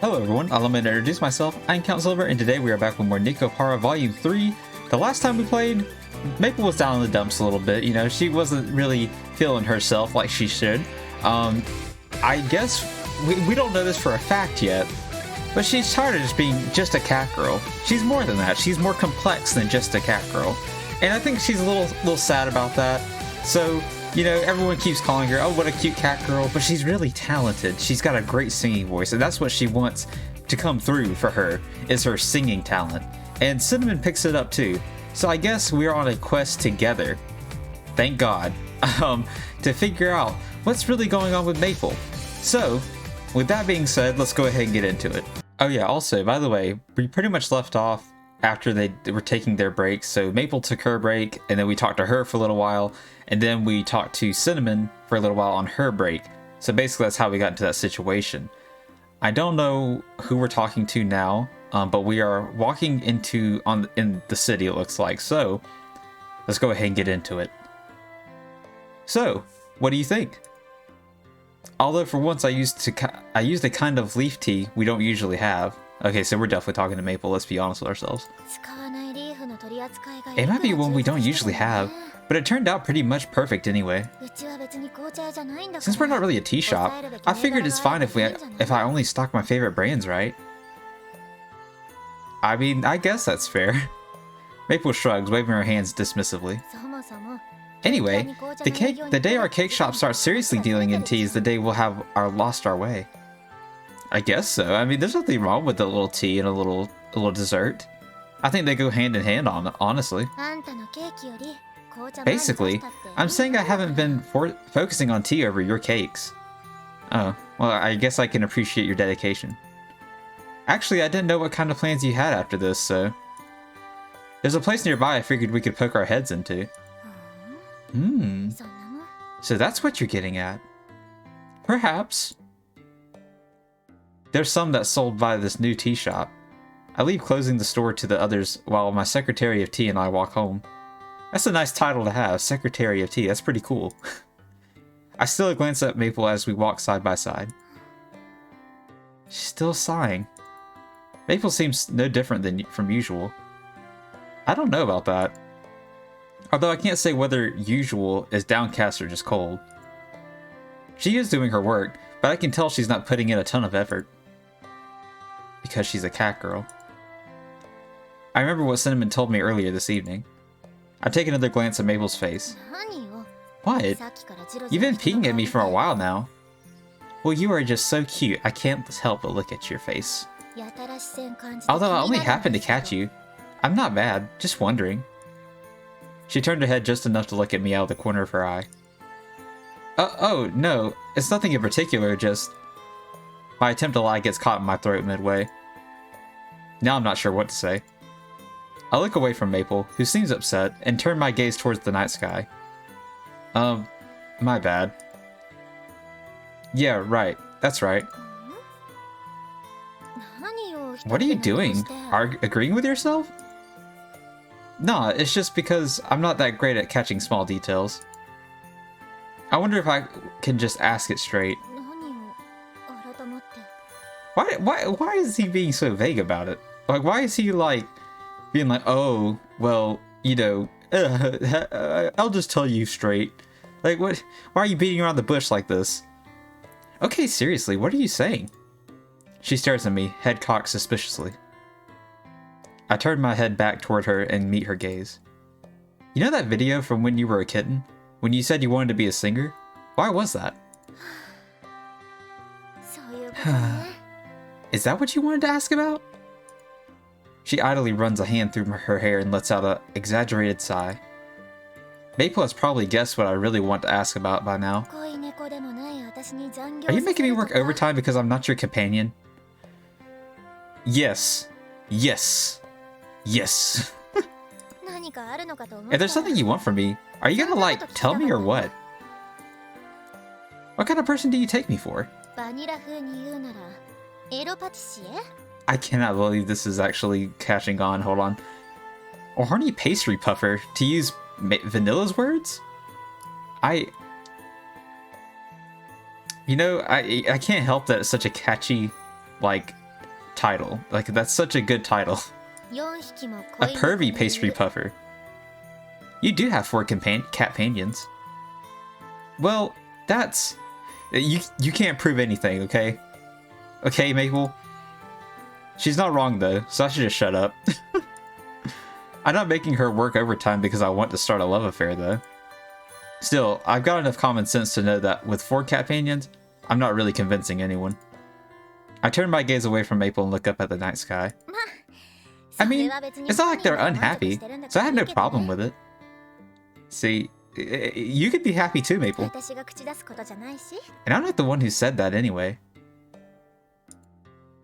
Hello everyone, allow me to introduce myself. I'm Count Silver, and today we are back with more NEKOPARA Volume 3. The last time we played, Maple was down in the dumps a little bit. You know, she wasn't really feeling herself like she should. I guess we don't know this for a fact yet, but she's tired of just being just a cat girl. She's more than that. She's more complex than just a cat girl. And I think she's a little sad about that. So, you know, everyone keeps calling her, oh, what a cute cat girl, but she's really talented. She's got a great singing voice, and that's what she wants to come through for her, is her singing talent. And Cinnamon picks it up too. So I guess we're on a quest together, thank God, to figure out what's really going on with Maple. So, with that being said, let's go ahead and get into it. Oh yeah, also, by the way, we pretty much left off after they were taking their breaks. So Maple took her break, and then we talked to her for a little while, and then we talked to Cinnamon for a little while on her break. So basically that's how we got into that situation. I don't know who we're talking to now, but we are walking in the city, it looks like. So let's go ahead and get into it. So, what do you think? Although for once I used a kind of leaf tea we don't usually have. Okay, so we're definitely talking to Maple, let's be honest with ourselves. It might be one we don't usually have, but it turned out pretty much perfect anyway. Since we're not really a tea shop, I figured it's fine if I only stock my favorite brands, right? I mean, I guess that's fair. Maple shrugs, waving her hands dismissively. Anyway, the day our cake shop starts seriously dealing in tea is the day we'll have lost our way. I guess so. I mean, there's nothing wrong with a little tea and a little dessert. I think they go hand in hand, honestly. Basically, I'm saying I haven't been focusing on tea over your cakes. Oh, well, I guess I can appreciate your dedication. Actually, I didn't know what kind of plans you had after this, so... There's a place nearby I figured we could poke our heads into. So that's what you're getting at. Perhaps. There's some that's sold by this new tea shop. I leave closing the store to the others while my Secretary of Tea and I walk home. That's a nice title to have, Secretary of Tea. That's pretty cool. I still glance at Maple as we walk side by side. She's still sighing. Maple seems no different from usual. I don't know about that. Although I can't say whether usual is downcast or just cold. She is doing her work, but I can tell she's not putting in a ton of effort. Because she's a cat girl. I remember what Cinnamon told me earlier this evening. I take another glance at Maple's face. What? You've been peeking at me for a while now. Well, you are just so cute, I can't help but look at your face. Although I only happened to catch you, I'm not mad, just wondering. She turned her head just enough to look at me out of the corner of her eye. Oh, no, it's nothing in particular, just... My attempt to lie gets caught in my throat midway. Now I'm not sure what to say. I look away from Maple, who seems upset, and turn my gaze towards the night sky. My bad. Yeah, right. That's right. What are you doing? Agreeing with yourself? Nah, it's just because I'm not that great at catching small details. I wonder if I can just ask it straight. Why is he being so vague about it? Like, why is he, like, being like, oh, well, you know, I'll just tell you straight. Like, what? Why are you beating around the bush like this? Okay, seriously, what are you saying? She stares at me, head cocked suspiciously. I turn my head back toward her and meet her gaze. You know that video from when you were a kitten? When you said you wanted to be a singer? Why was that? Is that what you wanted to ask about? She idly runs a hand through her hair and lets out an exaggerated sigh. Maple has probably guessed what I really want to ask about by now. Are you making me work overtime because I'm not your companion? Yes. Yes. Yes. If there's something you want from me, are you gonna, like, tell me or what? What kind of person do you take me for? I cannot believe this is actually catching on. Hold on. A horny pastry puffer, to use Vanilla's words? You know, I can't help that it's such a catchy, like, title. Like, that's such a good title. A pervy pastry puffer. You do have 4 companions. Well, that's... You can't prove anything, okay? Okay, Maple? She's not wrong, though, so I should just shut up. I'm not making her work overtime because I want to start a love affair, though. Still, I've got enough common sense to know that with 4 companions, I'm not really convincing anyone. I turn my gaze away from Maple and look up at the night sky. I mean, it's not like they're unhappy, so I have no problem with it. See, you could be happy too, Maple. And I'm not the one who said that anyway.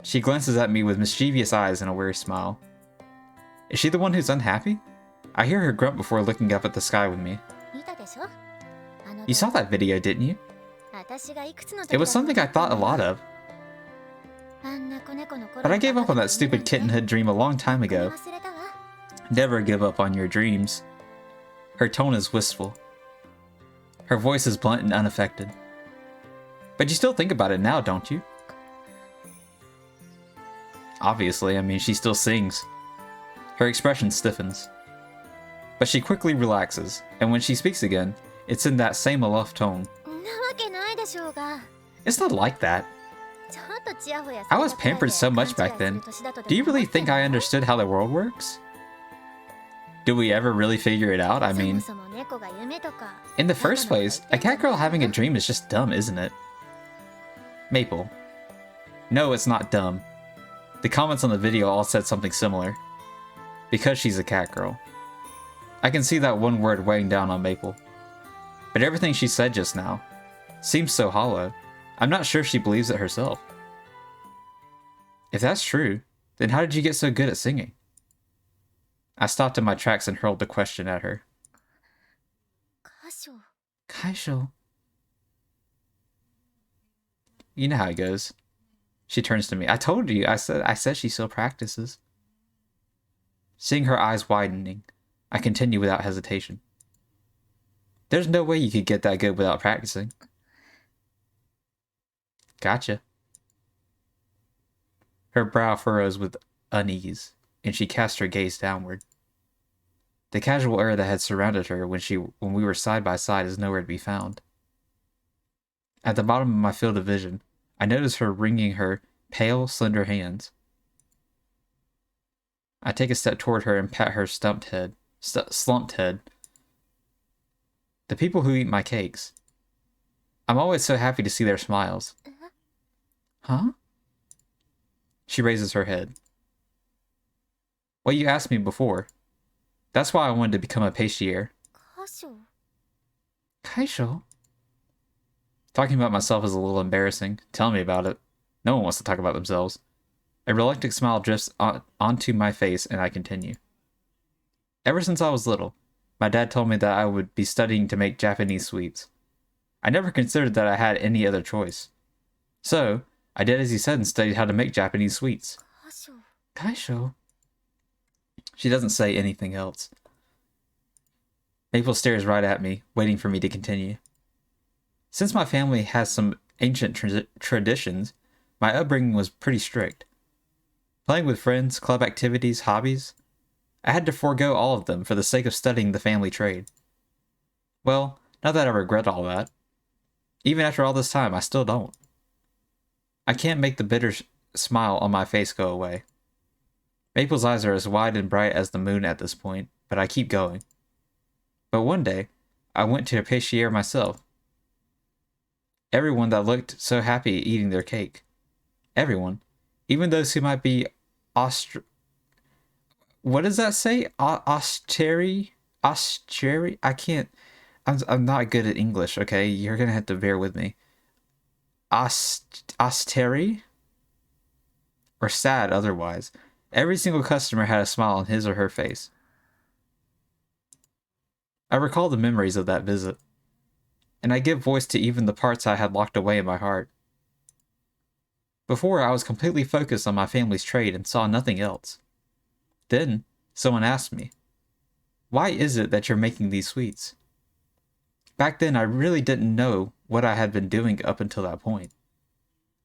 She glances at me with mischievous eyes and a weary smile. Is she the one who's unhappy? I hear her grunt before looking up at the sky with me. You saw that video, didn't you? It was something I thought a lot of. But I gave up on that stupid kittenhood dream a long time ago. Never give up on your dreams. Her tone is wistful. Her voice is blunt and unaffected. But you still think about it now, don't you? Obviously, I mean, she still sings. Her expression stiffens. But she quickly relaxes, and when she speaks again, it's in that same aloof tone. It's not like that. I was pampered so much back then. Do you really think I understood how the world works? Do we ever really figure it out? I mean, in the first place, a cat girl having a dream is just dumb, isn't it? Maple. No, it's not dumb. The comments on the video all said something similar. Because she's a cat girl. I can see that one word weighing down on Maple. But everything she said just now seems so hollow. I'm not sure she believes it herself. If that's true, then how did you get so good at singing? I stopped in my tracks and hurled the question at her. Kaisho. You know how it goes. She turns to me. I told you, I said she still practices. Seeing her eyes widening, I continue without hesitation. There's no way you could get that good without practicing. Gotcha. Her brow furrows with unease, and she casts her gaze downward. The casual air that had surrounded her when we were side by side is nowhere to be found. At the bottom of my field of vision, I notice her wringing her pale, slender hands. I take a step toward her and pat her slumped head. The people who eat my cakes. I'm always so happy to see their smiles. Huh? She raises her head. Well, you asked me before. That's why I wanted to become a pastrier. Kaisho? Talking about myself is a little embarrassing. Tell me about it. No one wants to talk about themselves. A reluctant smile drifts onto my face and I continue. Ever since I was little, my dad told me that I would be studying to make Japanese sweets. I never considered that I had any other choice. So, I did as he said and studied how to make Japanese sweets. Kaisho? She doesn't say anything else. Maple stares right at me, waiting for me to continue. Since my family has some ancient traditions, my upbringing was pretty strict. Playing with friends, club activities, hobbies, I had to forego all of them for the sake of studying the family trade. Well, not that I regret all that. Even after all this time, I still don't. I can't make the bitter smile on my face go away. Maple's eyes are as wide and bright as the moon at this point, but I keep going. But one day, I went to a pastry myself. Everyone that looked so happy eating their cake. Everyone. Even those who might be what does that say? Austeri? I can't... I'm not good at English, okay? You're gonna have to bear with me. Austeri? Or sad otherwise. Every single customer had a smile on his or her face. I recall the memories of that visit, and I give voice to even the parts I had locked away in my heart. Before, I was completely focused on my family's trade and saw nothing else. Then, someone asked me, "Why is it that you're making these sweets?" Back then, I really didn't know what I had been doing up until that point.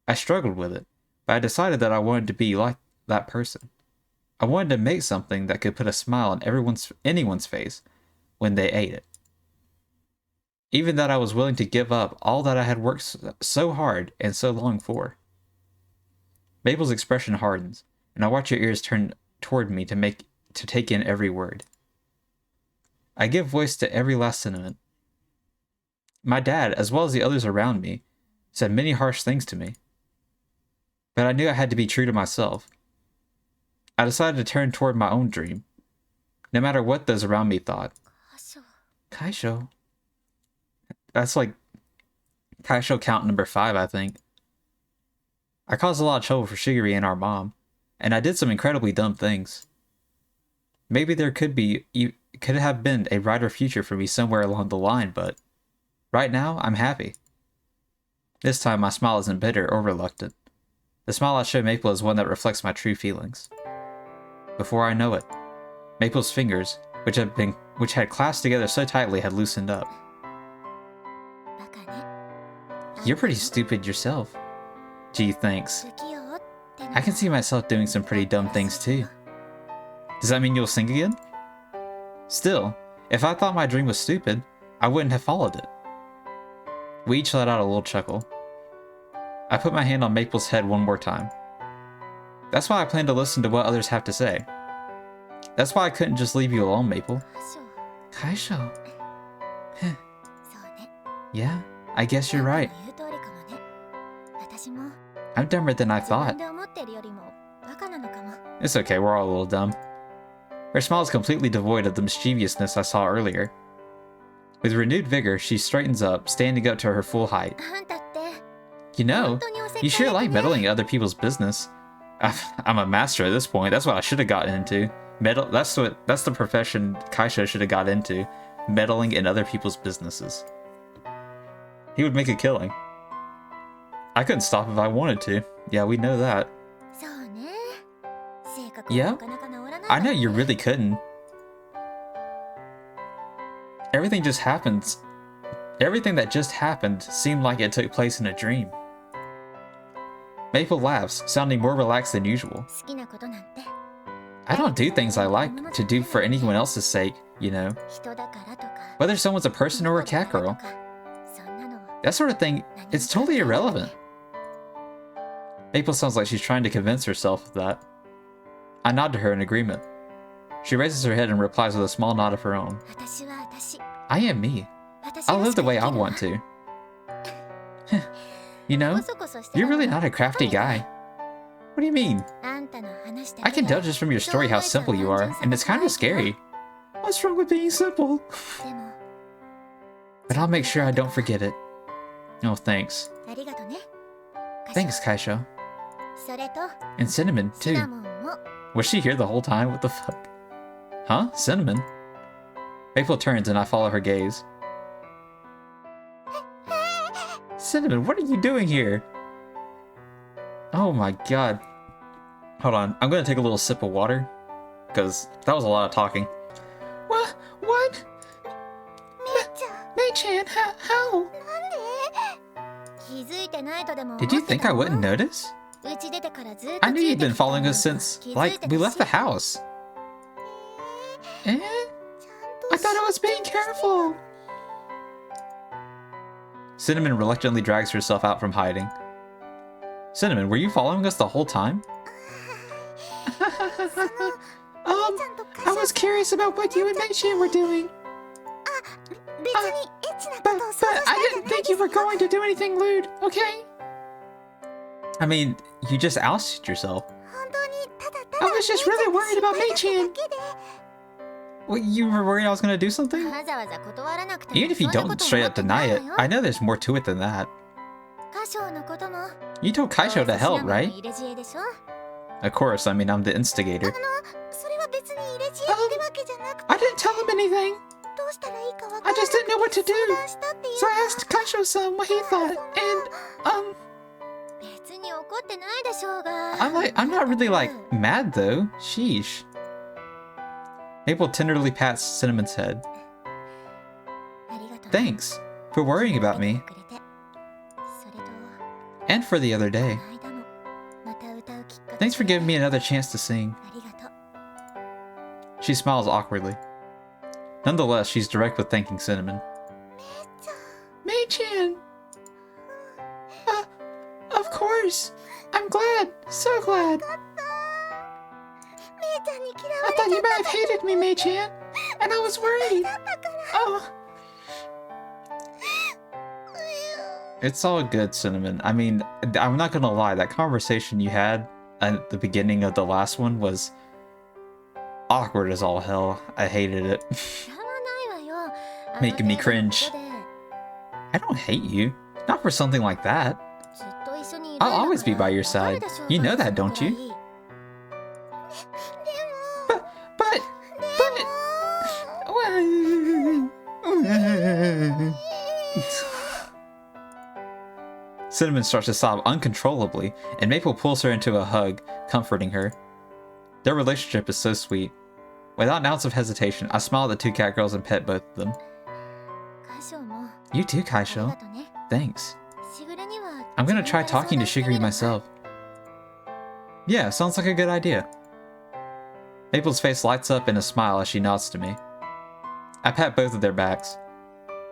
I struggled with it, but I decided that I wanted to be like that person. I wanted to make something that could put a smile on anyone's face when they ate it. Even that I was willing to give up all that I had worked so hard and so long for. Mabel's expression hardens, and I watch her ears turn toward me to take in every word. I give voice to every last sentiment. My dad, as well as the others around me, said many harsh things to me. But I knew I had to be true to myself. I decided to turn toward my own dream, no matter what those around me thought. Kaisho. That's like Kaisho count number 5, I think. I caused a lot of trouble for Shigiri and our mom, and I did some incredibly dumb things. Maybe there could have been a brighter future for me somewhere along the line, but right now, I'm happy. This time, my smile isn't bitter or reluctant. The smile I show Maple is one that reflects my true feelings. Before I know it, Maple's fingers, which had clasped together so tightly, had loosened up. You're pretty stupid yourself. Gee, thanks. I can see myself doing some pretty dumb things too. Does that mean you'll sing again? Still, if I thought my dream was stupid, I wouldn't have followed it. We each let out a little chuckle. I put my hand on Maple's head one more time. That's why I plan to listen to what others have to say. That's why I couldn't just leave you alone, Maple. Kaisho. Yeah, I guess you're right. I'm dumber than I thought. It's okay, we're all a little dumb. Her smile is completely devoid of the mischievousness I saw earlier. With renewed vigor, she straightens up, standing up to her full height. You know, you sure like meddling in other people's business. I'm a master at this point. That's what I should have gotten into. That's the profession Kaisho should have got into. Meddling in other people's businesses. He would make a killing. I couldn't stop if I wanted to. Yeah, we know that. Yeah? I know you really couldn't. Everything that just happened seemed like it took place in a dream. Maple laughs, sounding more relaxed than usual. I don't do things I like to do for anyone else's sake, you know. Whether someone's a person or a cat girl. That sort of thing, it's totally irrelevant. Maple sounds like she's trying to convince herself of that. I nod to her in agreement. She raises her head and replies with a small nod of her own. I am me. I'll live the way I want to. You know, you're really not a crafty guy. What do you mean? I can tell just from your story how simple you are, and it's kind of scary. What's wrong with being simple? But I'll make sure I don't forget it. Oh, thanks. Thanks, Kaisho. And Cinnamon, too. Was she here the whole time? What the fuck? Huh? Cinnamon? Maple turns and I follow her gaze. Cinnamon, what are you doing here? Oh my god. Hold on, I'm gonna take a little sip of water. Because that was a lot of talking. What? What? Mei-chan, how? Did you think I wouldn't notice? I knew you'd been following us since, like, we left the house. Eh? I thought I was being careful. Cinnamon reluctantly drags herself out from hiding. Cinnamon, were you following us the whole time? I was curious about what you and Mei-chan were doing. But I didn't think you were going to do anything lewd, okay? I mean, you just ousted yourself. I was just really worried about Mei-chan. Well, you were worried I was going to do something? Even if you don't straight up deny it, I know there's more to it than that. You told Kaisho to help, right? Of course, I mean, I'm the instigator. I didn't tell him anything. I just didn't know what to do. So I asked Kaisho-san what he thought, and, I'm not really, like, mad, though. Sheesh. Maple tenderly pats Cinnamon's head. Thanks for worrying about me. And for the other day. Thanks for giving me another chance to sing. She smiles awkwardly. Nonetheless, she's direct with thanking Cinnamon. Mei-chan! Of course! I'm glad! So glad! I thought you might have hated me, Mei-chan! And I was worried! Oh! It's all good, Cinnamon. I mean, I'm not gonna lie, that conversation you had at the beginning of the last one was awkward as all hell. I hated it. Making me cringe. I don't hate you. Not for something like that. I'll always be by your side. You know that, don't you? But... Cinnamon starts to sob uncontrollably, and Maple pulls her into a hug, comforting her. Their relationship is so sweet. Without an ounce of hesitation, I smile at the two cat girls and pet both of them. You too, Kaisho. Thanks. I'm gonna try talking to Shigiri myself. Yeah, sounds like a good idea. Maple's face lights up in a smile as she nods to me. I pat both of their backs.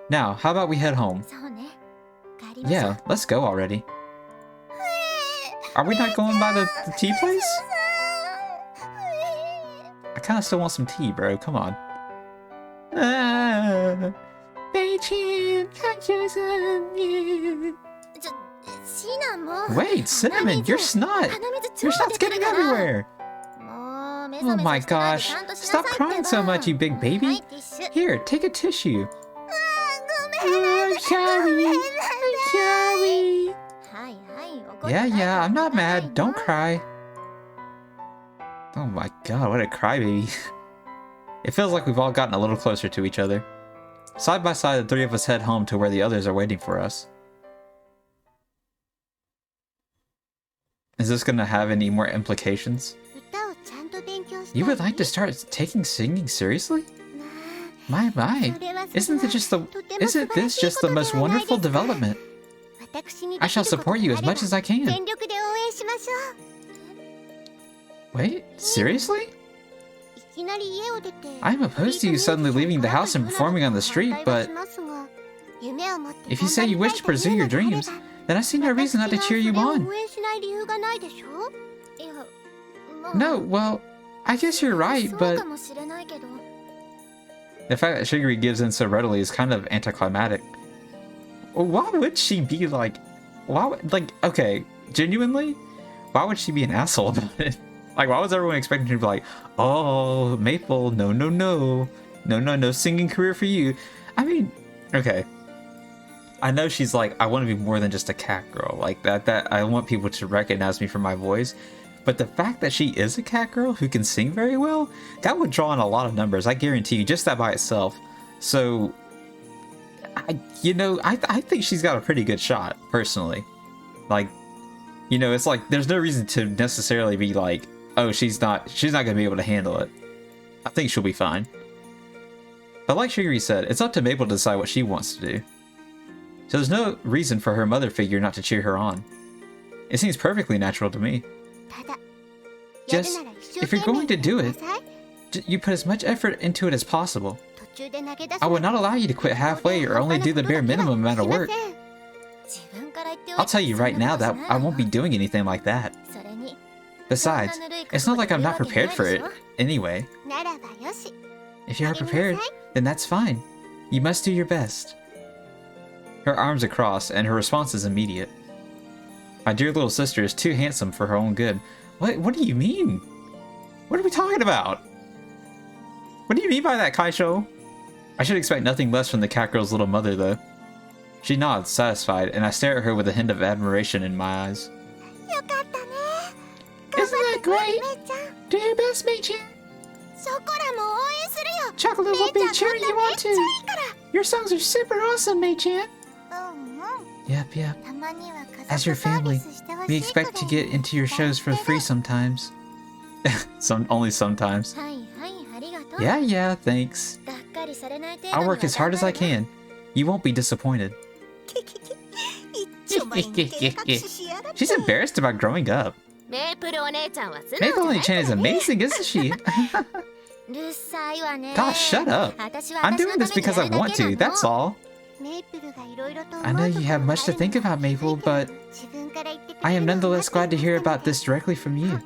Now, how about we head home? Yeah, let's go already. Are we not going by the tea place? I kinda still want some tea, bro. Come on. Wait, Cinnamon, your snot! Your snot's getting everywhere! Oh my gosh. Stop crying so much, you big baby. Here, take a tissue. Oh, I'm sorry. I'm sorry. Yeah, I'm not mad. Don't cry. Oh my god, what a crybaby. It feels like we've all gotten a little closer to each other. Side by side, the three of us head home to where the others are waiting for us. Is this gonna have any more implications? You would like to start taking singing seriously? My, isn't this just the most wonderful development? I shall support you as much as I can. Wait, seriously? I am opposed to you suddenly leaving the house and performing on the street, but if you say you wish to pursue your dreams, then I see no reason not to cheer you on. No, well, I guess you're right, but the fact that Shigiri gives in so readily is kind of anticlimactic. Why would she be like, okay, genuinely, why would she be an asshole about it? Like, why was everyone expecting her to be like, oh, Maple, no singing career for you? I mean, okay. I know she's like, I want to be more than just a cat girl. Like, that I want people to recognize me for my voice. But the fact that she is a cat girl who can sing very well, that would draw in a lot of numbers. I guarantee you, just that by itself. So, I think she's got a pretty good shot, personally. Like, it's like, there's no reason to necessarily be like, oh, she's not gonna be able to handle it. I think she'll be fine. But like Shigiri said, it's up to Maple to decide what she wants to do. So there's no reason for her mother figure not to cheer her on. It seems perfectly natural to me. Just, if you're going to do it, you put as much effort into it as possible. I would not allow you to quit halfway or only do the bare minimum amount of work. I'll tell you right now that I won't be doing anything like that. Besides, it's not like I'm not prepared for it, anyway. If you are prepared, then that's fine. You must do your best. Her arms are crossed, and her response is immediate. My dear little sister is too handsome for her own good. What do you mean? What are we talking about? What do you mean by that, Kaisho? I should expect nothing less from the cat girl's little mother, though. She nods, satisfied, and I stare at her with a hint of admiration in my eyes. Isn't that great? Do your best, Mei-chan. Chocolate will be cheering you on too. Your songs are super awesome, Mei-chan. Yep. As your family, we expect to get into your shows for free sometimes. Only sometimes. Yeah, thanks. I'll work as hard as I can. You won't be disappointed. She's embarrassed about growing up. Maple-chan is amazing, isn't she? Gosh, shut up. I'm doing this because I want to, that's all. I know you have much to think about, Maple, but I am nonetheless glad to hear about this directly from you.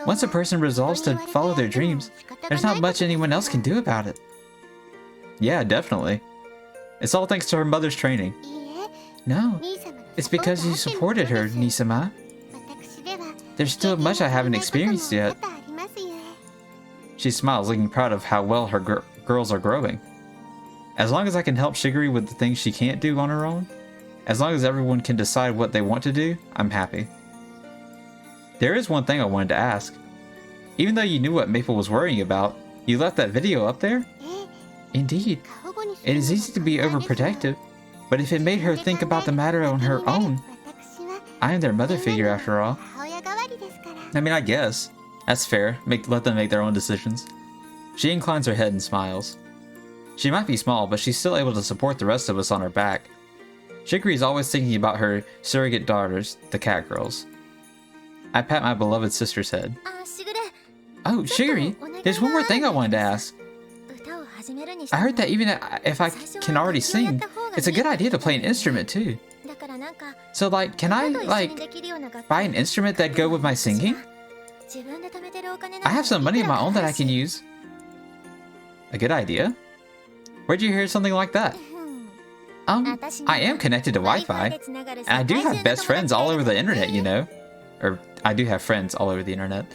Once a person resolves to follow their dreams, there's not much anyone else can do about it. Yeah, definitely. It's all thanks to her mother's training. No, it's because you supported her, Nisama. There's still much I haven't experienced yet. She smiles, looking proud of how well her girls are growing. As long as I can help Shiguri with the things she can't do on her own, as long as everyone can decide what they want to do, I'm happy. There is one thing I wanted to ask. Even though you knew what Maple was worrying about, you left that video up there? Indeed. It is easy to be overprotective, but if it made her think about the matter on her own, I am their mother figure after all. I mean, I guess. That's fair. Let them make their own decisions. She inclines her head and smiles. She might be small, but she's still able to support the rest of us on her back. Shiguri is always thinking about her surrogate daughters, the cat girls. I pat my beloved sister's head. Oh, Shiguri, there's one more thing I wanted to ask. I heard that even if I can already sing, it's a good idea to play an instrument too. So like, can I like buy an instrument that'd go with my singing? I have some money of my own that I can use. A good idea? Where'd you hear something like that? I am connected to Wi-Fi, and I do have best friends all over the internet, you know? Or, I do have friends all over the internet.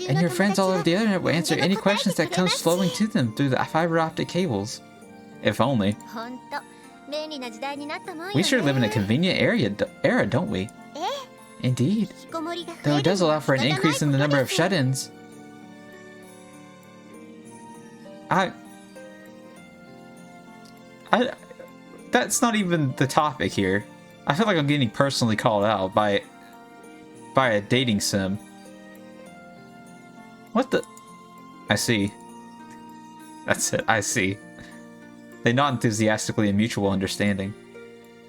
And your friends all over the internet will answer any questions that comes flowing to them through the fiber optic cables. If only. We sure live in a convenient era, don't we? Indeed. Though it does allow for an increase in the number of shut-ins. That's not even the topic here. I feel like I'm getting personally called out by a dating sim. What the? I see. That's it, I see. They nod enthusiastically in mutual understanding.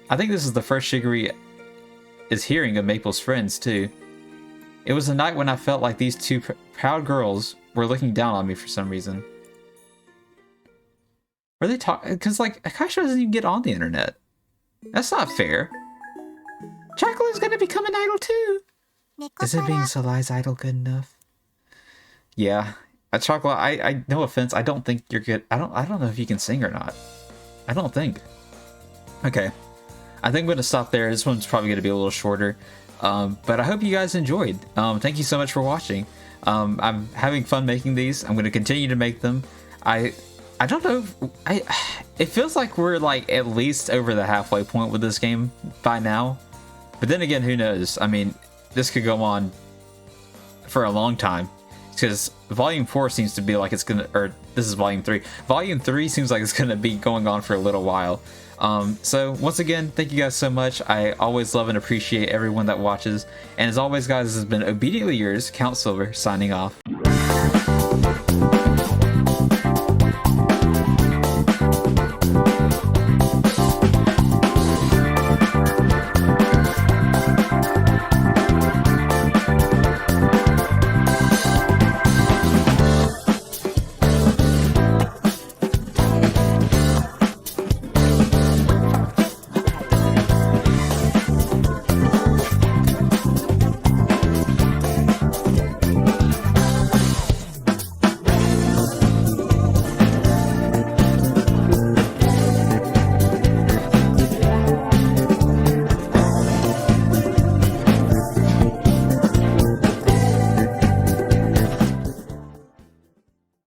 I think this is the first Shiguri is hearing of Maple's friends, too. It was a night when I felt like these two proud girls were looking down on me for some reason. Were they talking? Because, like, Akasha doesn't even get on the internet. That's not fair. Chocolate's gonna become an idol, too. Isn't being Solai's idol good enough? Yeah. Chocolate, I no offense, I don't think you're good. I don't know if you can sing or not. I don't think. Okay. I think I'm going to stop there. This one's probably going to be a little shorter. But I hope you guys enjoyed. Thank you so much for watching. I'm having fun making these. I'm going to continue to make them. I don't know. It feels like we're like at least over the halfway point with this game by now. But then again, who knows? I mean, this could go on for a long time. Because Volume 4 seems to be like it's going to... Or this is Volume 3. Volume 3 seems like it's going to be going on for a little while. So once again, thank you guys so much. I always love and appreciate everyone that watches. And as always, guys, this has been Obediently Yours, Count Silver, signing off.